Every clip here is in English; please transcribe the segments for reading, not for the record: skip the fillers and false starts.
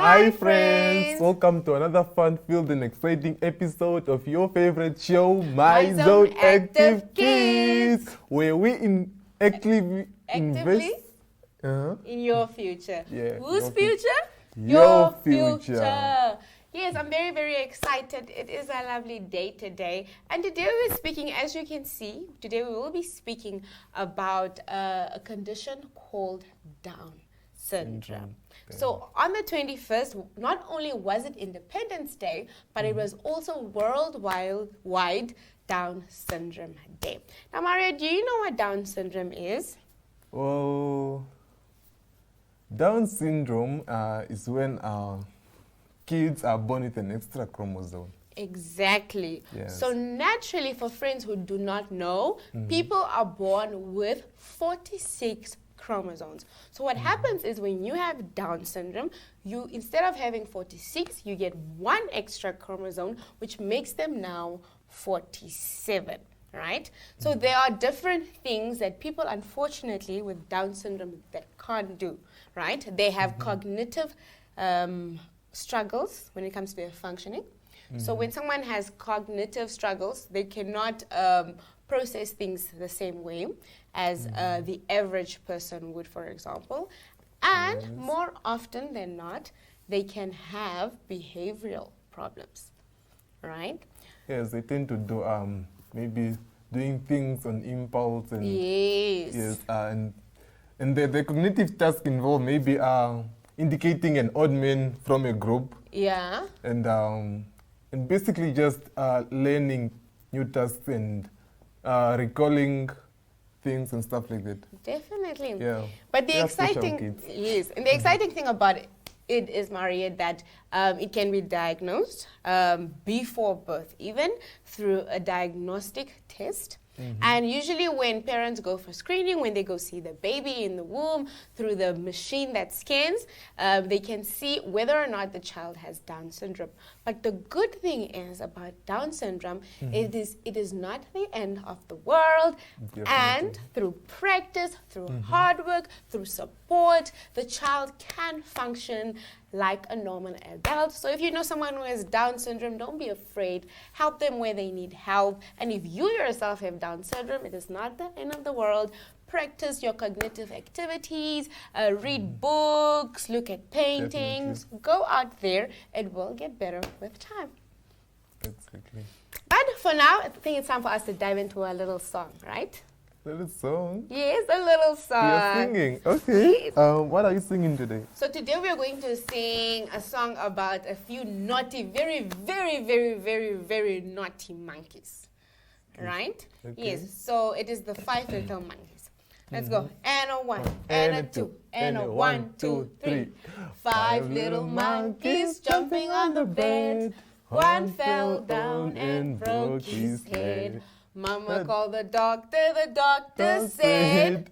Hi friends! Welcome to another fun-filled and exciting episode of your favorite show, My Zone Active Kids, where we actively invest in your future. Yeah, Whose future? Your future. Yes, I'm very, very excited. It is a lovely day today. And today we're speaking, as you can see, today we will be speaking about a condition called Down syndrome. So on the 21st, not only was it Independence Day, but it was also Worldwide Down Syndrome Day. Now, Mario, do you know what Down syndrome is? Well, Down syndrome is when kids are born with an extra chromosome. Exactly. Yes. So naturally, for friends who do not know, people are born with 46 chromosomes. So what happens is when you have Down syndrome, you, instead of having 46, you get one extra chromosome, which makes them now 47. Right? So there are different things that people, unfortunately, with Down syndrome that can't do. Right? They have cognitive struggles when it comes to their functioning. So when someone has cognitive struggles, they cannot process things the same way as the average person would, for example. And more often than not, they can have behavioral problems, right? Yes, they tend to do maybe doing things on impulse and Yes. and the cognitive task involved maybe indicating an odd man from a group. Yeah. And basically just learning new tasks and recalling things and stuff like that. Definitely. Yeah. But the They are special exciting, kids. yes, and the exciting thing about it is, Maria, that it can be diagnosed before birth, even through a diagnostic test. And usually when parents go for screening, when they go see the baby in the womb through the machine that scans, they can see whether or not the child has Down syndrome. But the good thing is about Down syndrome, it is not the end of the world. Definitely. And through practice, through hard work, through support, the child can function like a normal adult. So if you know someone who has Down syndrome, don't be afraid. Help them where they need help. And if you yourself have Down syndrome, it is not the end of the world. Practice your cognitive activities, read books, look at paintings, go out there. It will get better with time. Exactly. But for now, I think it's time for us to dive into a little song, right? Little song. Yes, a little song. You're singing. Okay. Yes. What are you singing today? So today we are going to sing a song about a few naughty, very, very, very, very, very naughty monkeys. Right? Okay. Yes. So it is the 5 little monkeys. Let's go. And a 1, and a 2, and a 1, 2, 3. 5 little monkeys jumping on the bed. One fell down and broke his head. Mama called the doctor said,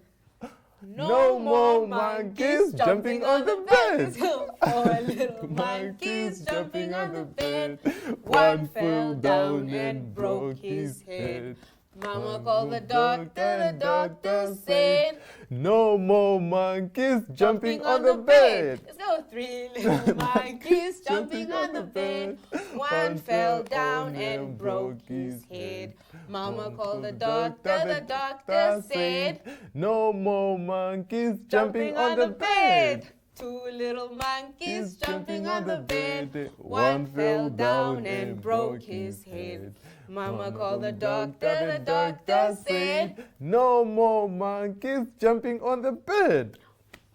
no more monkeys jumping on the bed. 4 little monkeys jumping on the bed. One fell down and broke his head. Mama called the doctor said, no more monkeys jumping on the bed. Let's go. 3 little monkeys jumping on the bed. One fell down and broke his head. Mama called the doctor said, no more monkeys jumping on the bed. 2 little monkeys jumping on the bed. One fell down and broke his head. Mama called the doctor said, no more monkeys jumping on the bed.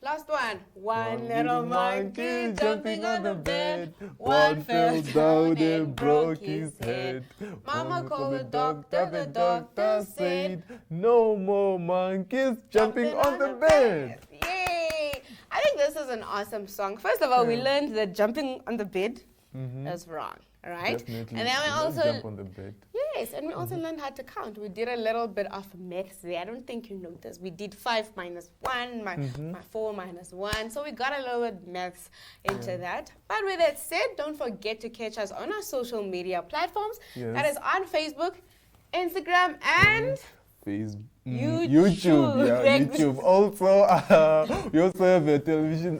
Last one. 1 little monkey jumping on the bed. One fell down and broke his head. Mama called the doctor said, no more monkeys jumping on the bed. Yay! I think this is an awesome song. First of all, we learned that jumping on the bed is wrong, right? Definitely. And then we Don't also jump on the bed. yes, and we also learned how to count. We did a little bit of maths there. I don't think you noticed. We did 5 minus 1, my 4 minus 1. So we got a little bit maths into that. But with that said, don't forget to catch us on our social media platforms. Yes. That is on Facebook, Instagram, and Facebook. YouTube. Yeah, YouTube. Also, we also have a television,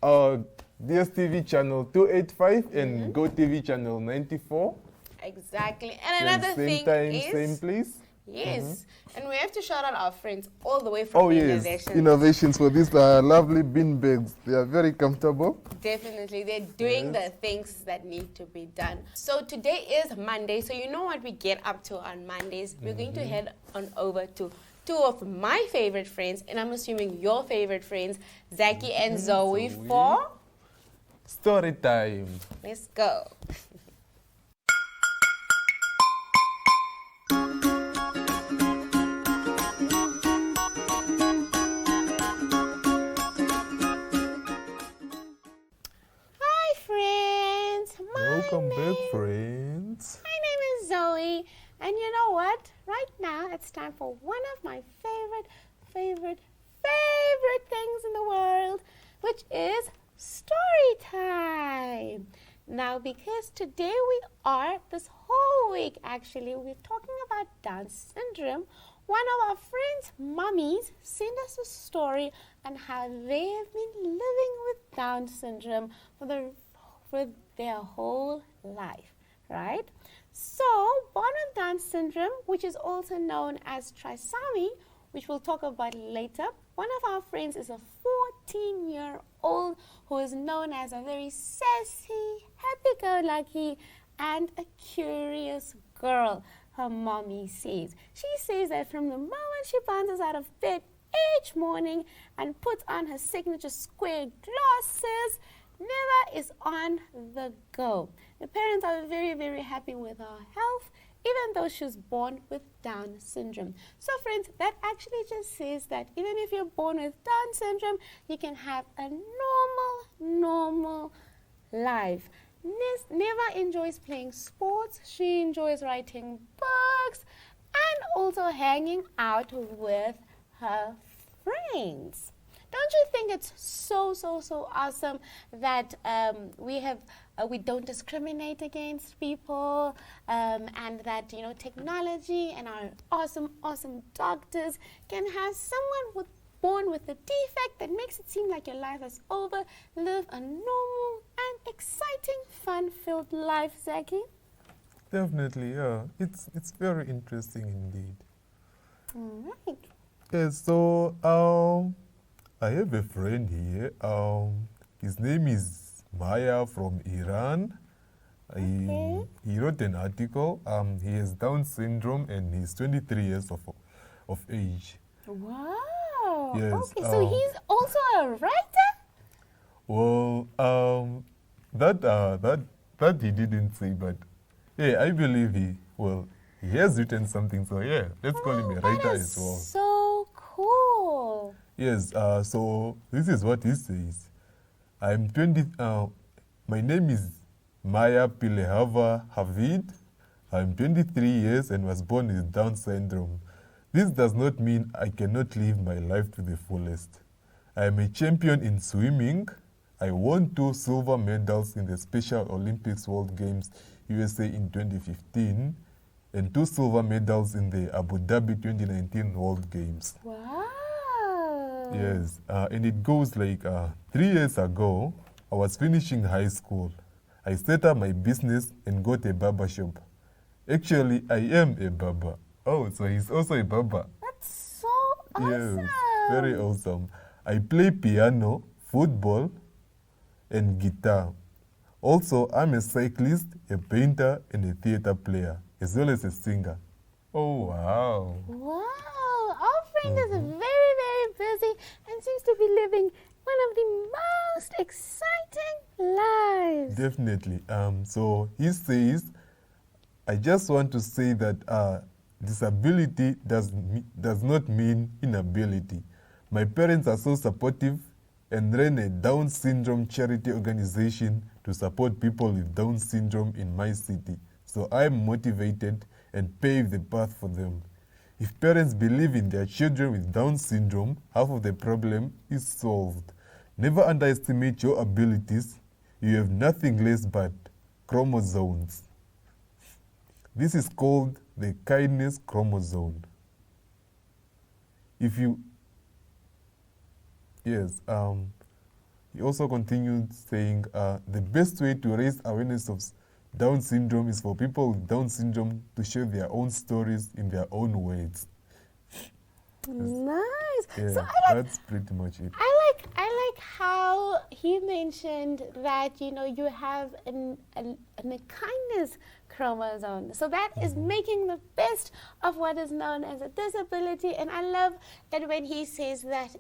our DSTV channel 285 and GoTV channel 94. Exactly. And another same thing time, is... same place. Yes. And we have to shout out our friends all the way from Oh yes, Innovations. Innovations for these lovely bean bags. They are very comfortable. Definitely. They're doing the things that need to be done. So today is Monday. So you know what we get up to on Mondays. We're going to head on over to two of my favorite friends, and I'm assuming your favorite friends, Zaki and Zoe, for story time. Let's go. Hi friends. Welcome back, friends. My name is Zoe, and you know what? Right now, it's time for one of my favorite things in the world, which is story time. Now, because today this whole week actually, we're talking about Down syndrome, one of our friends' mummies sent us a story on how they have been living with Down syndrome for their whole life, right? So, born with Down syndrome, which is also known as trisomy, which we'll talk about later, one of our friends is a 14-year-old who is known as a very sassy, happy-go-lucky, and a curious girl, her mommy says. She says that from the moment she bounces out of bed each morning and puts on her signature square glasses, never is on the go. The parents are very happy with her health, even though she was born with Down syndrome. So friends, that actually just says that even if you're born with Down syndrome, you can have a normal life. Neva enjoys playing sports. She enjoys writing books and also hanging out with her friends. Don't you think it's so awesome that we don't discriminate against people, and that technology and our awesome doctors can have someone born with a defect that makes it seem like your life is over, live a normal and exciting, fun-filled life, Zaki? Definitely, yeah. It's very interesting indeed. All right. Yes, so I have a friend here. His name is Maya from Iran. Okay. He wrote an article. He has Down syndrome and he's 23 years of age. Wow. Yes, Okay, so he's also a writer? Well, that he didn't say, but yeah, I believe he has written something. So yeah, let's call him a writer as well. So cool. Yes, so this is what he says. I'm 20, my name is Maya Pilehava Havid. I'm 23 years and was born with Down syndrome. This does not mean I cannot live my life to the fullest. I am a champion in swimming. I won 2 silver medals in the Special Olympics World Games USA in 2015 and 2 silver medals in the Abu Dhabi 2019 World Games. Wow. Yes, and it goes like 3 years ago, I was finishing high school. I set up my business and got a barber shop. Actually, I am a barber. Oh, so he's also a barber. That's so awesome. Yes, very awesome. I play piano, football, and guitar. Also, I'm a cyclist, a painter, and a theater player, as well as a singer. Oh, wow. Wow. Our friend is very busy and seems to be living one of the most exciting lives. Definitely. So he says, I just want to say that disability does not mean inability. My parents are so supportive and ran a Down syndrome charity organization to support people with Down syndrome in my city. So I'm motivated and pave the path for them. If parents believe in their children with Down syndrome, half of the problem is solved. Never underestimate your abilities. You have nothing less but chromosomes. This is called the kindness chromosome. He also continued saying, the best way to raise awareness of Down syndrome is for people with Down syndrome to share their own stories in their own words. Nice. Yeah, So that's pretty much it. I like how he mentioned that you have a kindness chromosome. So that is making the best of what is known as a disability. And I love that when he says that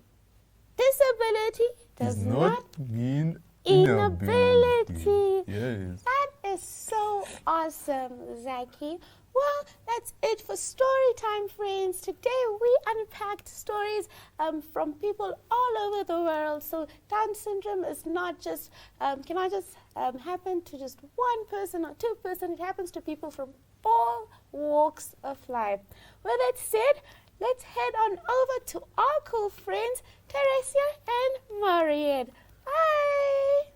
disability does Does not mean inability. Yes. That is so awesome, Zaki. Well, that's it for story time, friends. Today we unpacked stories from people all over the world. So Down syndrome is not just cannot just happen to just one person or two person. It happens to people from all walks of life. With that said, let's head on over to our cool friends, Teresia and Mariette. Bye.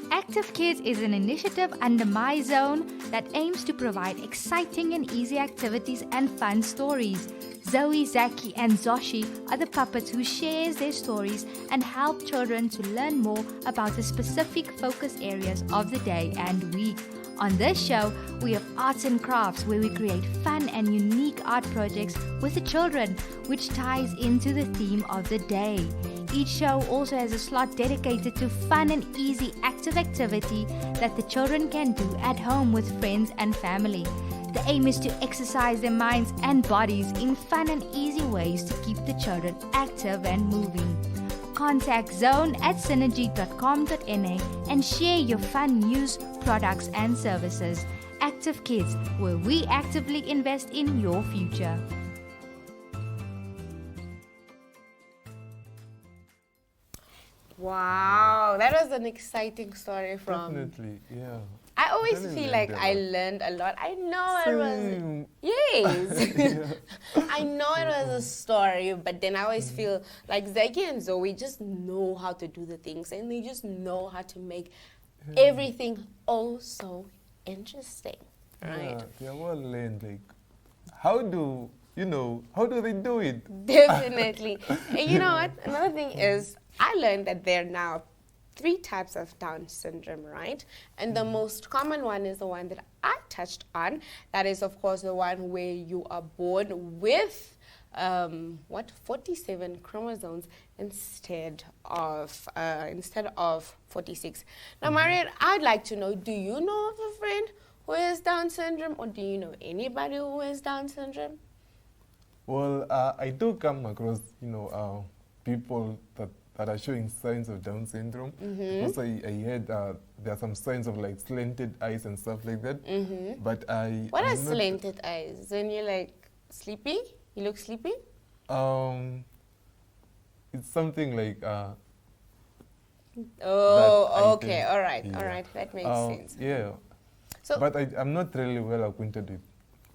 Active Kids is an initiative under My Zone that aims to provide exciting and easy activities and fun stories. Zoe, Zaki, and Zoshi are the puppets who shares their stories and help children to learn more about the specific focus areas of the day and week. On this show, we have arts and crafts where we create fun and unique art projects with the children, which ties into the theme of the day. Each show also has a slot dedicated to fun and easy active activity that the children can do at home with friends and family. The aim is to exercise their minds and bodies in fun and easy ways to keep the children active and moving. Contact Zone at synergy.com.na and share your fun news, products and services. Active Kids, where we actively invest in your future. Wow, that was an exciting story from. Definitely, yeah. I always Definitely feel learned like a I lot. learned a lot. I know it was. Same. Yes. I know it was a story, but then I always feel like Zaki and Zoe just know how to do the things and they just know how to make everything oh so interesting. Right? Yeah, they're well learned. Like, how do they do it? Definitely. And you know what? Another thing is, I learned that there are now 3 types of Down syndrome, right? And the most common one is the one that I touched on. That is, of course, the one where you are born with 47 chromosomes instead of 46. Now, Mariette, I'd like to know, do you know of a friend who has Down syndrome, or do you know anybody who has Down syndrome? Well, I do come across, people that are showing signs of Down syndrome. Because I heard there are some signs of like slanted eyes and stuff like that. But What are I'm not- slanted eyes? When you're like sleepy? You look sleepy? It's something like Oh, I okay. think, All right. yeah. All right. That makes sense. Yeah, So but I'm not really well acquainted with,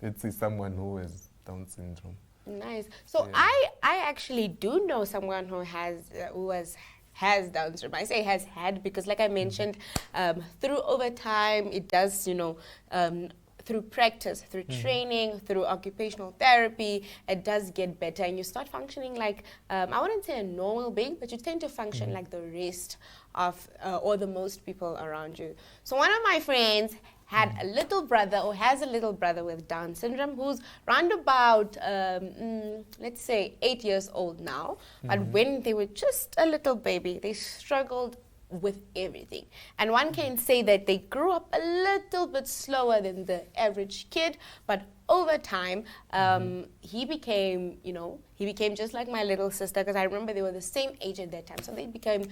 let's say, someone who has Down syndrome. nice. So Yeah. I actually do know someone who has Down syndrome. I say has had because, like I mentioned, through over time, it does, through practice, through training, through occupational therapy, it does get better, and you start functioning like I wouldn't say a normal being, but you tend to function like the rest of or the most people around you. So one of my friends had a little brother, or has a little brother with Down syndrome, who's round about, let's say, 8 years old now. But when they were just a little baby, they struggled with everything. And one can say that they grew up a little bit slower than the average kid, but over time, he became just like my little sister, because I remember they were the same age at that time. So they became,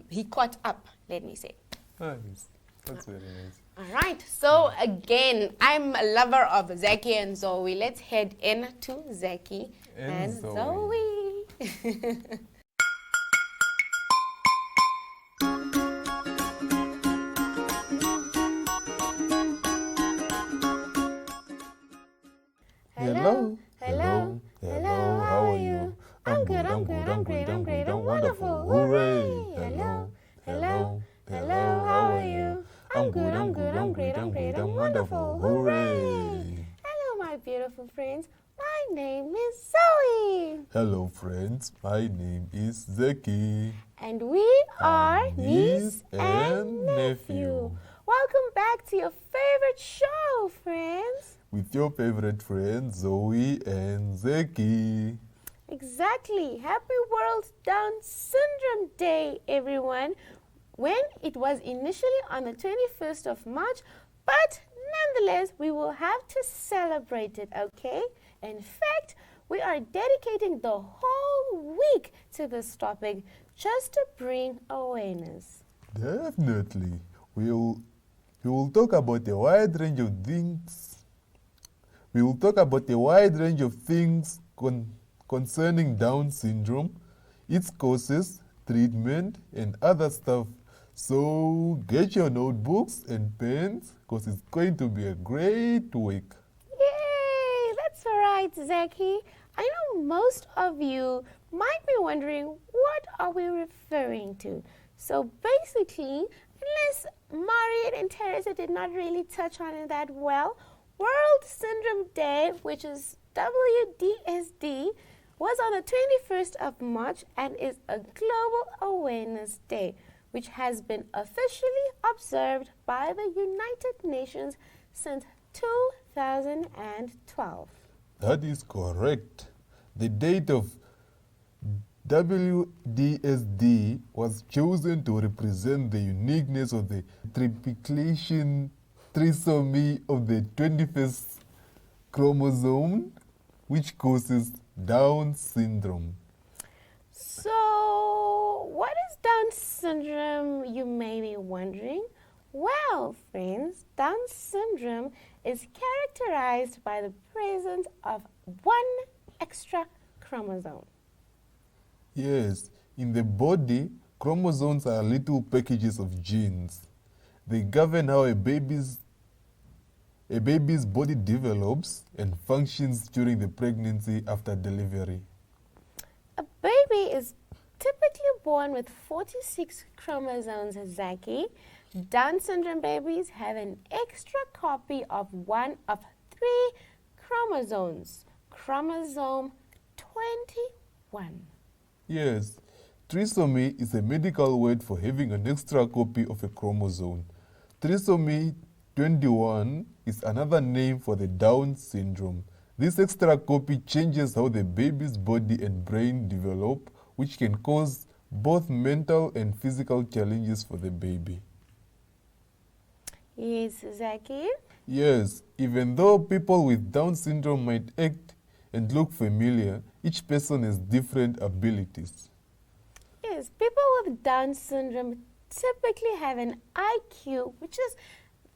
he caught up, let me say. Nice. That's very nice. All right, so again, I'm a lover of Zaki and Zoe. Let's head in to Zaki and And Zoe. Hello. Hello. Hello. How are you? I'm good. I'm great. I'm wonderful. Hooray. Hello. Hello. Hello. How are you? I'm good. I'm great. I'm wonderful. Hooray. Hello, my beautiful friends. My name is Zoe. Hello friends, my name is Zeki. And we are niece niece and and nephew. nephew. Welcome back to your favorite show, friends. With your favorite friends Zoe and Zeki. Exactly. Happy World Down Syndrome Day, everyone. When it was initially on the 21st of March, but nonetheless, we will have to celebrate it, okay? In fact, we are dedicating the whole week to this topic just to bring awareness. Definitely. We will talk about a wide range of things. We will talk about a wide range of things concerning Down syndrome, its causes, treatment, and other stuff. So get your notebooks and pens because it's going to be a great week. Yay! That's right, Zaki. I know most of you might be wondering what are we referring to. So basically, unless Mariette and Teresa did not really touch on it that well, World Syndrome Day, which is WDSD, was on the 21st of March and is a global awareness day, which has been officially observed by the United Nations since 2012. That is correct. The date of WDSD was chosen to represent the uniqueness of the triplication trisomy of the 21st chromosome, which causes Down syndrome. So, what is Down syndrome, you may be wondering? Well, friends, Down syndrome is characterized by the presence of one extra chromosome. Yes, in the body, chromosomes are little packages of genes. They govern how a baby's body develops and functions during the pregnancy after delivery. A baby is typically born with 46 chromosomes, Zaki. Down syndrome babies have an extra copy of one of 3 chromosomes, chromosome 21. Yes, trisomy is a medical word for having an extra copy of a chromosome. Trisomy 21 is another name for the Down syndrome. This extra copy changes how the baby's body and brain develop, which can cause both mental and physical challenges for the baby. Yes, Zaki. Yes, even though people with Down syndrome might act and look familiar, each person has different abilities. Yes, people with Down syndrome typically have an IQ, which is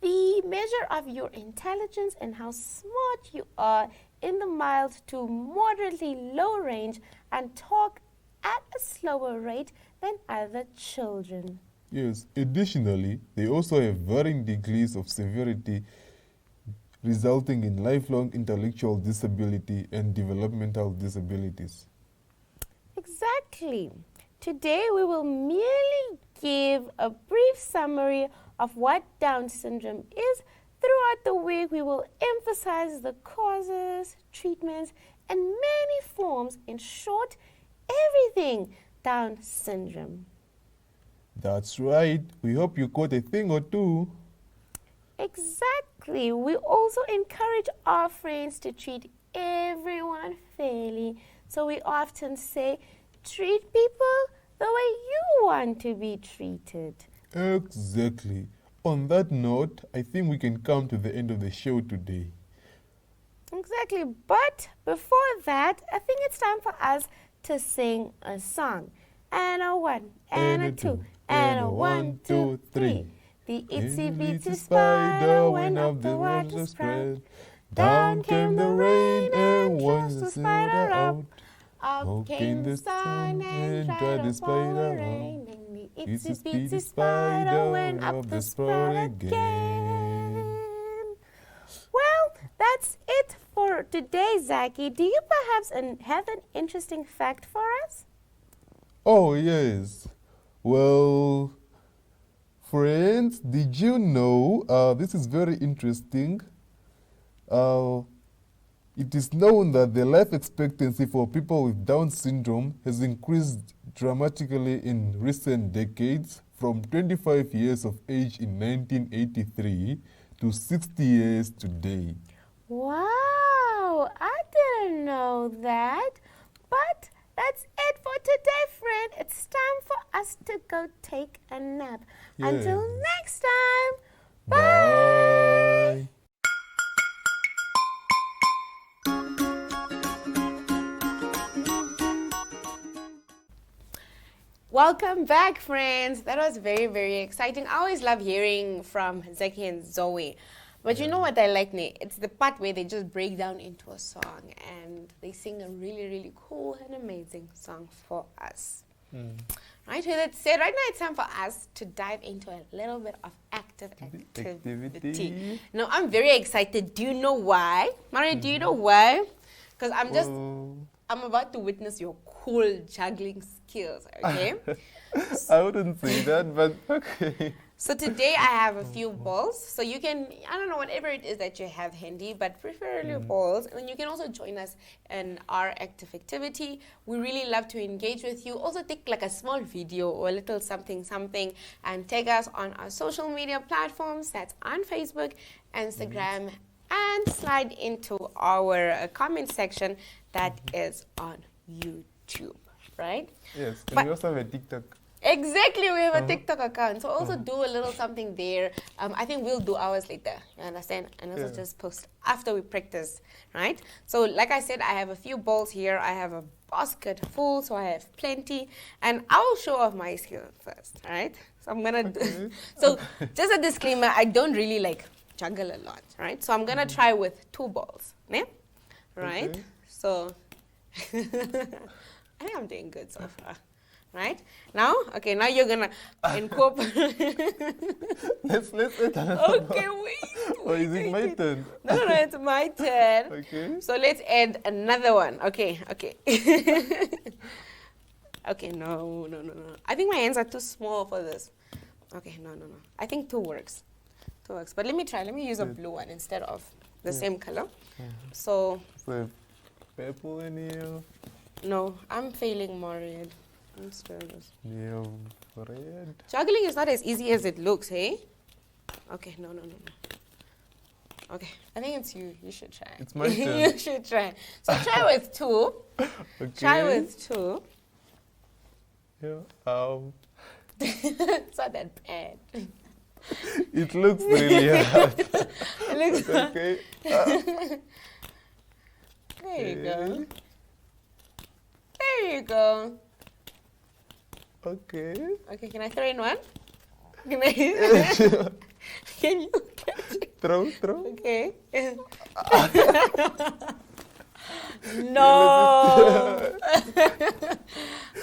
the measure of your intelligence and how smart you are in the mild to moderately low range, and talk at a slower rate than other children. Yes, additionally, they also have varying degrees of severity, resulting in lifelong intellectual disability and developmental disabilities. Exactly. Today we will merely give a brief summary of what Down syndrome is. Throughout the week, we will emphasize the causes, treatments, and many forms. In short, everything Down syndrome. That's right. We hope you caught a thing or two. Exactly. We also encourage our friends to treat everyone fairly. So we often say, treat people the way you want to be treated. Exactly. On that note, I think we can come to the end of the show today. Exactly. But before that, I think it's time for us to sing a song. And a 1, and a 2, and a 1, 2, 3. The itsy bitsy spider went up the water spread. Down came the rain and washed the spider out. Up came the sun and dried the spider out. Then the itsy bitsy spider went up the spout again. Well, that's it for today, Zaki. Do you perhaps have an interesting fact for us? Oh, yes. Well, friends, did you know, this is very interesting. In It is known that the life expectancy for people with Down syndrome has increased dramatically in recent decades, from 25 years of age in 1983 to 60 years today. Wow, I didn't know that. But that's it for today, friend. It's time for us to go take a nap. Yeah. Until next time. Bye. Welcome back, friends. That was very, very exciting. I always love hearing from Zaki and Zoe. But you know what I like, Ne? It's the part where they just break down into a song and they sing a really, really cool and amazing song for us. Right, with that said, right now it's time for us to dive into a little bit of active activity. Now, I'm very excited. Do you know why? Maria, do you know why? Because I'm about to witness your cool juggling skills, okay? I wouldn't say that, but okay. So today I have a few balls. So you can, I don't know, whatever it is that you have handy, but preferably balls. And then you can also join us in our active activity. We really love to engage with you. Also take like a small video or a little something and tag us on our social media platforms. That's on Facebook, Instagram, and slide into our comment section that is on YouTube, right? Yes, and But- we also have a TikTok. Exactly, we have a TikTok account. So also do a little something there. I think we'll do ours later, you understand? And also just post after we practice, right? So like I said, I have a few balls here. I have a basket full, so I have plenty. And I'll show off my skill first, right? So I'm going to do... So just a disclaimer, I don't really like juggle a lot, right? So I'm going to try with 2 balls, ne? Right? Okay. So I think I'm doing good so far. Right? Now, okay, now you're gonna incorporate. Let's Okay, wait. Or is it my wait. turn? No, it's my turn. Okay. So let's add another one. Okay. Okay, no. I think my hands are too small for this. Okay, no. I think 2 works. 2 works. But let me try. Let me use a blue one instead of the same color. So, Purple in here. no, I'm failing more red. I'm struggling. Yeah, red. Juggling is not as easy as it looks, hey? Okay, no. Okay, I think it's you. You should try. It's my turn. You should try. So try with 2. Okay. Try with 2. Yeah. It's not that bad. It looks really hard. It looks Okay. There you go. There you go. Okay. Okay, can I throw in one? Can you catch it? Throw. Okay. No.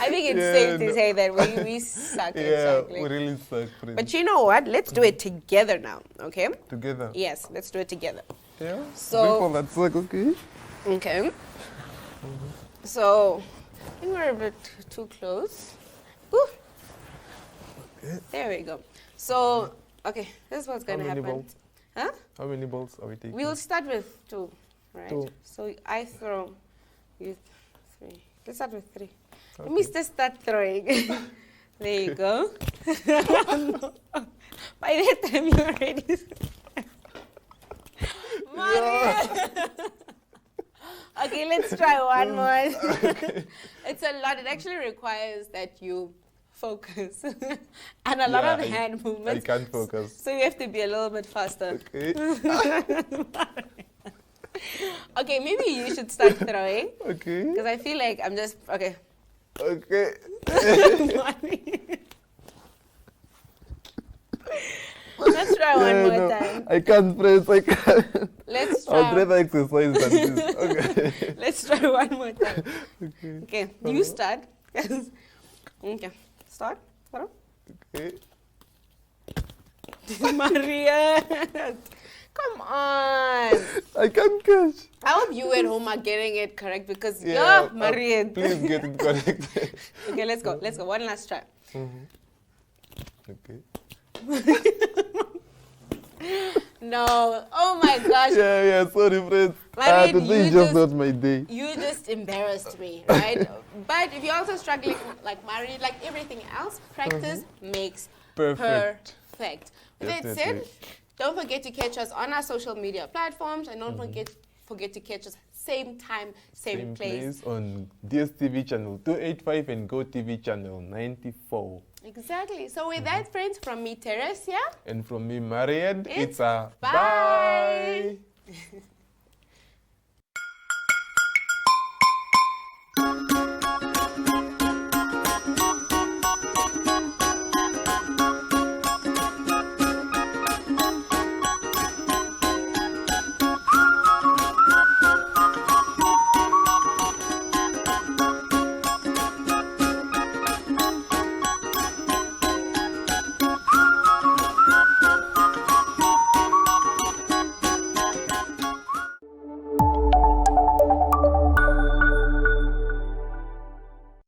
I think it's safe to say that we suck at Yeah, juggling. we really suck. Friends. But you know what? Let's do it together now, okay? Together. Yes, let's do it together. Yeah. So- People that suck, okay. Okay. So, I think we're a bit too close. Ooh. Okay. There we go. So, okay, this is what's going to How many happen. balls? Huh? How many balls are we taking? We'll start with 2, right? 2. So I throw, you 3. Let's start with 3. Let Okay. me just start throwing. There you go. By that time you're ready. Maria. Okay, let's try one more. It's a lot. It actually requires that you focus and a lot of hand I movements. can't focus. So you have to be a little bit faster. Okay. Okay, maybe you should start throwing Okay. because I feel like I'm just okay. Okay. Let's try one Yeah, more no, time. I can't press. I can't. Let's I'd try. rather exercise than this. Okay. Let's try one more time. Okay. Okay, you start. Okay, start. Throw. Okay. Maria, come on. I can't catch. I hope you at home are getting it correct because Yeah, Maria. please get it correct. Okay, let's go. Let's go. One last try. Okay. No. Oh my gosh. Yeah, sorry, friends. Married, Today you is just just- not my day. You just embarrassed me, right? But if you're also struggling like married, like everything else, practice makes Perfect. perfect. With that Definitely. said, don't forget to catch us on our social media platforms, and don't forget to catch us same time, same place. On DSTV channel 285 and GoTV channel 94. Exactly. So with that, friends, from me, Teresia. And from me, Marian, It's it's a bye. bye.